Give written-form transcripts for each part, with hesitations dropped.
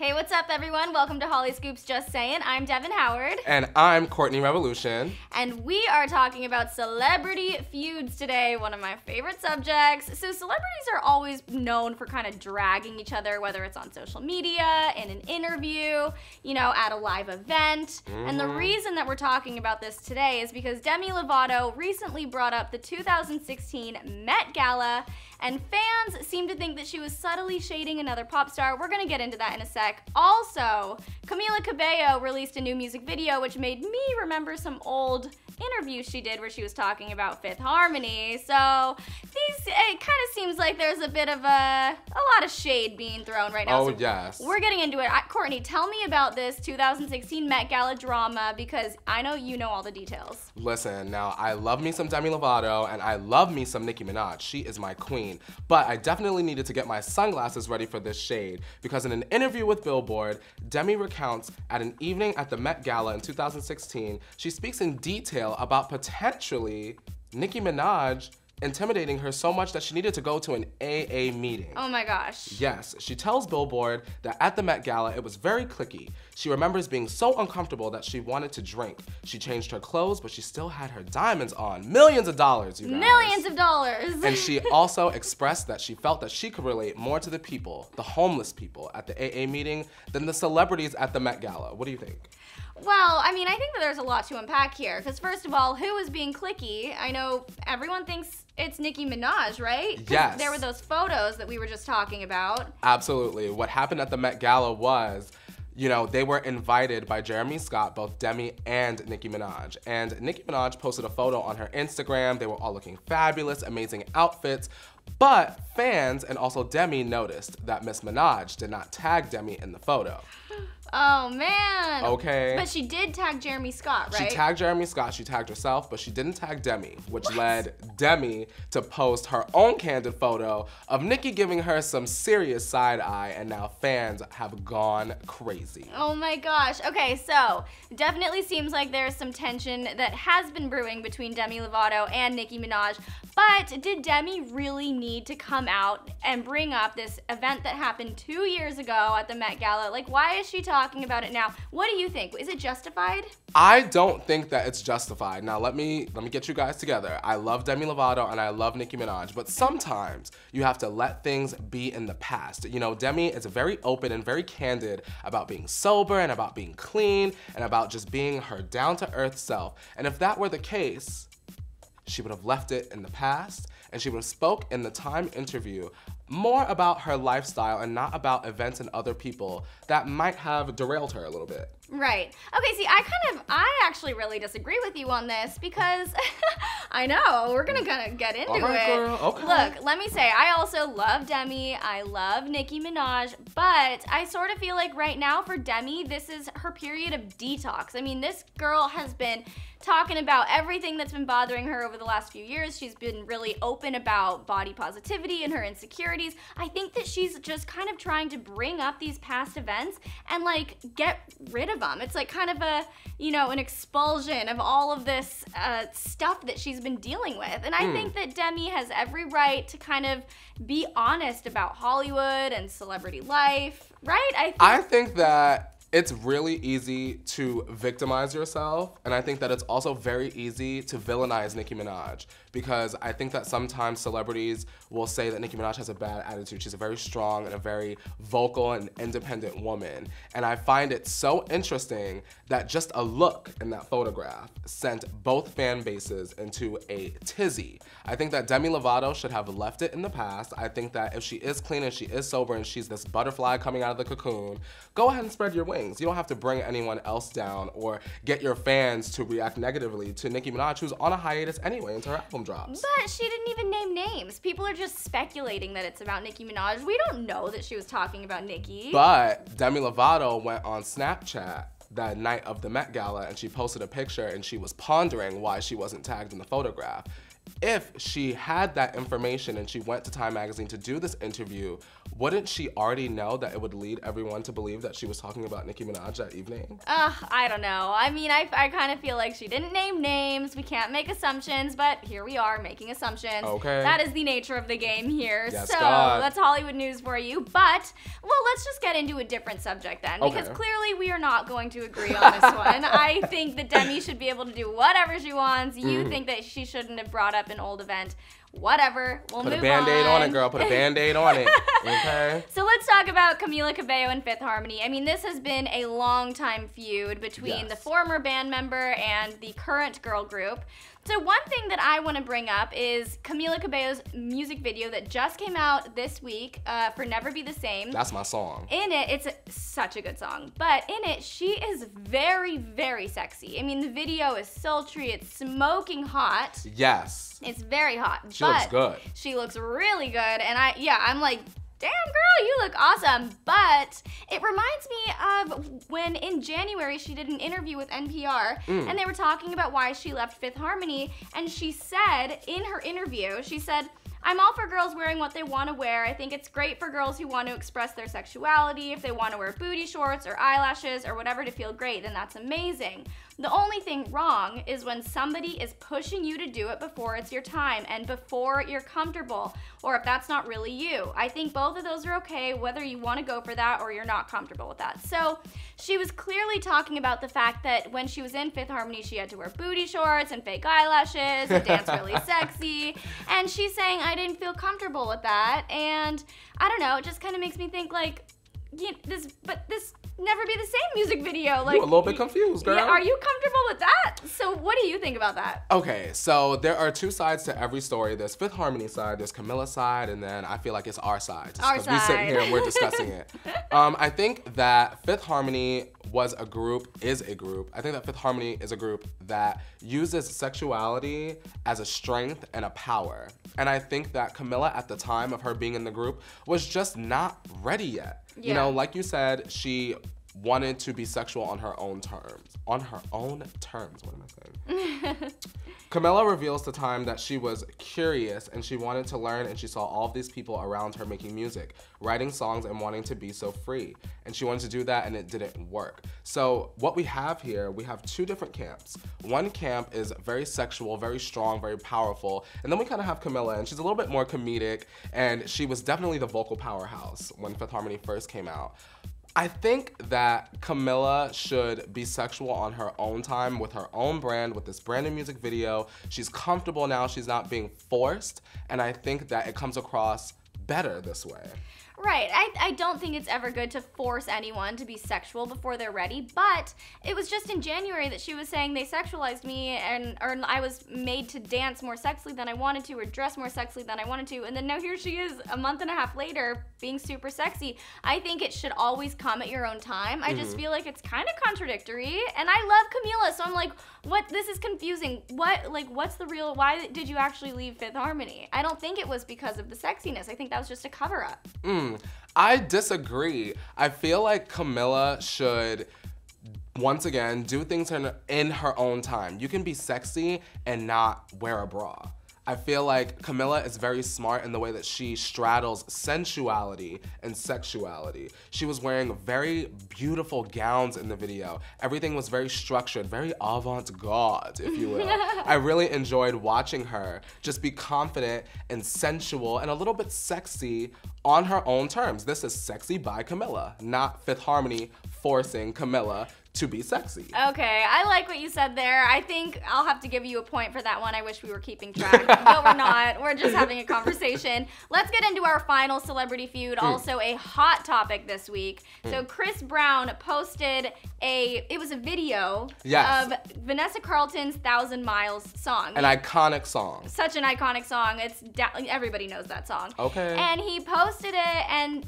Hey, what's up, everyone? Welcome to Hollyscoop's Just Saying. I'm Devin Howard. And I'm Courtney Revolution. And we are talking about celebrity feuds today, one of my favorite subjects. So celebrities are always known for kind of dragging each other, whether it's on social media, in an interview, you know, at a live event. And the reason that we're talking about this today is because Demi Lovato recently brought up the 2016 Met Gala, and fans seem to think that she was subtly shading another pop star. We're gonna get into that in a sec. Also, Camila Cabello released a new music video which made me remember some old interviews she did where she was talking about Fifth Harmony. So it kind of seems like there's a bit of a lot of shade being thrown right now. Oh, so yes. We're getting into it. Courtney, tell me about this 2016 Met Gala drama because I know you know all the details. Listen, now I love me some Demi Lovato and I love me some Nicki Minaj. She is my queen. But I definitely needed to get my sunglasses ready for this shade because in an interview with Billboard, Demi recounts at an evening at the Met Gala in 2016, she speaks in detail about potentially Nicki Minaj intimidating her so much that she needed to go to an AA meeting. Oh my gosh. Yes, she tells Billboard that at the Met Gala, it was very cliquey. She remembers being so uncomfortable that she wanted to drink. She changed her clothes, but she still had her diamonds on. Millions of dollars, you guys. Millions of dollars. And she also expressed that she felt that she could relate more to the people, the homeless people at the AA meeting than the celebrities at the Met Gala. What do you think? Well, I mean, I think that there's a lot to unpack here. Because first of all, who is being cliquey? I know everyone thinks it's Nicki Minaj, right? Yes. There were those photos that we were just talking about. Absolutely. What happened at the Met Gala was, you know, they were invited by Jeremy Scott, both Demi and Nicki Minaj. And Nicki Minaj posted a photo on her Instagram. They were all looking fabulous, amazing outfits. But fans and also Demi noticed that Miss Minaj did not tag Demi in the photo. Oh, man. Okay. But she did tag Jeremy Scott, right? She tagged Jeremy Scott, she tagged herself, but she didn't tag Demi, which led Demi to post her own candid photo of Nicki giving her some serious side eye, and now fans have gone crazy. Oh my gosh. Okay, so definitely seems like there's some tension that has been brewing between Demi Lovato and Nicki Minaj. But did Demi really need to come out and bring up this event that happened 2 years ago at the Met Gala? Like, why is she talking about it now? What do you think? Is it justified? I don't think that it's justified. Now let me get you guys together. I love Demi Lovato and I love Nicki Minaj, but sometimes you have to let things be in the past. You know, Demi is very open and very candid about being sober and about being clean and about just being her down-to-earth self. And if that were the case, she would have left it in the past and she would have spoke in the Time interview more about her lifestyle and not about events and other people that might have derailed her a little bit. Right. Okay, see, I actually really disagree with you on this because I know, we're gonna get into All right, it. girl. Okay. Look, let me say, I also love Demi, I love Nicki Minaj, but I sort of feel like right now for Demi, this is her period of detox. I mean, this girl has been talking about everything that's been bothering her over the last few years. She's been really open about body positivity and her insecurities. I think that she's just kind of trying to bring up these past events and like get rid of them. It's like kind of a, you know, an expulsion of all of this stuff that she's been dealing with. And I think that Demi has every right to kind of be honest about Hollywood and celebrity life, right? I think that it's really easy to victimize yourself, and I think that it's also very easy to villainize Nicki Minaj because I think that sometimes celebrities will say that Nicki Minaj has a bad attitude. She's a very strong and a very vocal and independent woman, and I find it so interesting that just a look in that photograph sent both fan bases into a tizzy. I think that Demi Lovato should have left it in the past. I think that if she is clean and she is sober and she's this butterfly coming out of the cocoon, go ahead and spread your wings. You don't have to bring anyone else down or get your fans to react negatively to Nicki Minaj, who's on a hiatus anyway until her album drops. But she didn't even name names. People are just speculating that it's about Nicki Minaj. We don't know that she was talking about Nicki. But Demi Lovato went on Snapchat that night of the Met Gala and she posted a picture and she was pondering why she wasn't tagged in the photograph. if she had that information and she went to Time Magazine to do this interview, wouldn't she already know that it would lead everyone to believe that she was talking about Nicki Minaj that evening? I don't know. I mean, I kind of feel like she didn't name names. We can't make assumptions, but here we are making assumptions. Okay. That is the nature of the game here. Yes, so God. that's Hollywood news for you. But, well, let's just get into a different subject then, because clearly we are not going to agree on this one. I think that Demi should be able to do whatever she wants. You think that she shouldn't have brought up an old event. Whatever. We'll move on. Put a Band-Aid on it, girl. Put a Band-Aid on it. Okay? So let's talk about Camila Cabello and Fifth Harmony. I mean, this has been a long-time feud between the former band member and the current girl group. So one thing that I want to bring up is Camila Cabello's music video that just came out this week for Never Be the Same. That's my song. In it, it's such a good song, but in it, she is very, very sexy. I mean, the video is sultry, it's smoking hot. Yes. It's very hot. She looks good. She looks really good, and I'm like, damn girl, you look awesome. But it reminds me of when in January she did an interview with NPR and they were talking about why she left Fifth Harmony, and she said in her interview, she said, I'm all for girls wearing what they want to wear. I think it's great for girls who want to express their sexuality. If they want to wear booty shorts or eyelashes or whatever to feel great, then that's amazing. The only thing wrong is when somebody is pushing you to do it before it's your time and before you're comfortable, or if that's not really you. I think both of those are okay, whether you want to go for that or you're not comfortable with that. So she was clearly talking about the fact that when she was in Fifth Harmony, she had to wear booty shorts and fake eyelashes and dance really sexy. And she's saying, I didn't feel comfortable with that. And I don't know, it just kind of makes me think like, this Never Be the Same music video. Like, you're a little bit confused, girl. Yeah, are you comfortable with that? So what do you think about that? Okay, so there are two sides to every story. There's Fifth Harmony side, there's Camila's side, and then I feel like it's our side. Our side. We're sitting here and we're discussing it. I think that Fifth Harmony is a group. I think that Fifth Harmony is a group that uses sexuality as a strength and a power. And I think that Camila, at the time of her being in the group, was just not ready yet. Yeah. You know, like you said, she wanted to be sexual on her own terms. On her own terms, what am I saying? Camila reveals to Time that she was curious and she wanted to learn, and she saw all of these people around her making music, writing songs and wanting to be so free. And she wanted to do that and it didn't work. So what we have here, we have two different camps. One camp is very sexual, very strong, very powerful. And then we kind of have Camila, and she's a little bit more comedic, and she was definitely the vocal powerhouse when Fifth Harmony first came out. I think that Camila should be sexual on her own time with her own brand, with this brand new music video. She's comfortable now, she's not being forced, and I think that it comes across better this way. Right. I don't think it's ever good to force anyone to be sexual before they're ready, but it was just in January that she was saying they sexualized me or I was made to dance more sexily than I wanted to or dress more sexily than I wanted to, and then now here she is a month and a half later being super sexy. I think it should always come at your own time. I just feel like it's kind of contradictory, and I love Camila, so I'm like, this is confusing. What's the real, why did you actually leave Fifth Harmony? I don't think it was because of the sexiness. I think that was just a cover-up. I disagree. I feel like Camila should, once again, do things in her own time. You can be sexy and not wear a bra. I feel like Camila is very smart in the way that she straddles sensuality and sexuality. She was wearing very beautiful gowns in the video. Everything was very structured, very avant-garde, if you will. I really enjoyed watching her just be confident and sensual and a little bit sexy on her own terms. This is Sexy by Camila, not Fifth Harmony forcing Camila to be sexy. Okay, I like what you said there. I think I'll have to give you a point for that one. I wish we were keeping track, but we're not. We're just having a conversation. Let's get into our final celebrity feud, also a hot topic this week. So Chris Brown posted it was a video of Vanessa Carlton's 1,000 Miles song. An iconic song. Such an iconic song. Everybody knows that song. Okay. And he posted it and,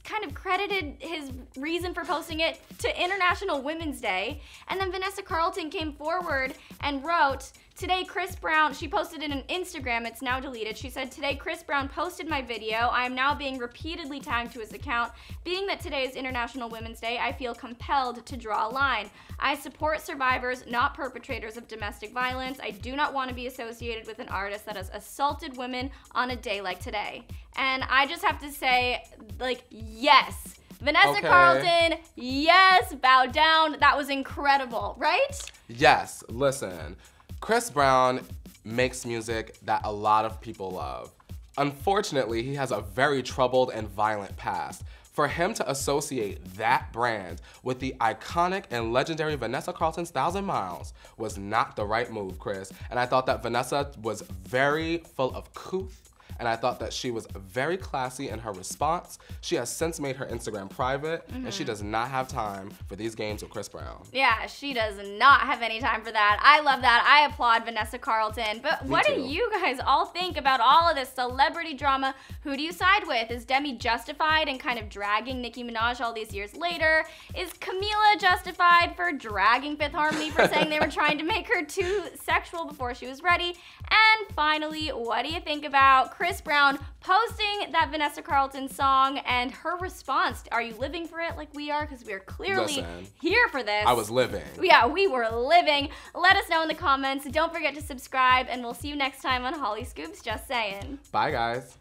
kind of credited his reason for posting it to International Women's Day. And then Vanessa Carlton came forward and wrote, today Chris Brown, she posted it on Instagram, it's now deleted. She said, today Chris Brown posted my video. I am now being repeatedly tagged to his account. Being that today is International Women's Day, I feel compelled to draw a line. I support survivors, not perpetrators of domestic violence. I do not want to be associated with an artist that has assaulted women on a day like today. And I just have to say, like, yes. Vanessa Carlton, yes, bow down. That was incredible, right? Yes, listen. Chris Brown makes music that a lot of people love. Unfortunately, he has a very troubled and violent past. For him to associate that brand with the iconic and legendary Vanessa Carlton's 1,000 Miles was not the right move, Chris. And I thought that Vanessa was very full of couth, and I thought that she was very classy in her response. She has since made her Instagram private, and she does not have time for these games with Chris Brown. Yeah, she does not have any time for that. I love that. I applaud Vanessa Carlton. But what do you guys all think about all of this celebrity drama? Who do you side with? Is Demi justified in kind of dragging Nicki Minaj all these years later? Is Camila justified for dragging Fifth Harmony for saying they were trying to make her too sexual before she was ready? And finally, what do you think about Chris Brown posting that Vanessa Carlton song and her response? Are you living for it like we are? Because we are clearly here for this. I was living. Yeah, we were living. Let us know in the comments. Don't forget to subscribe, and we'll see you next time on Hollyscoop's Just Saying. Bye, guys.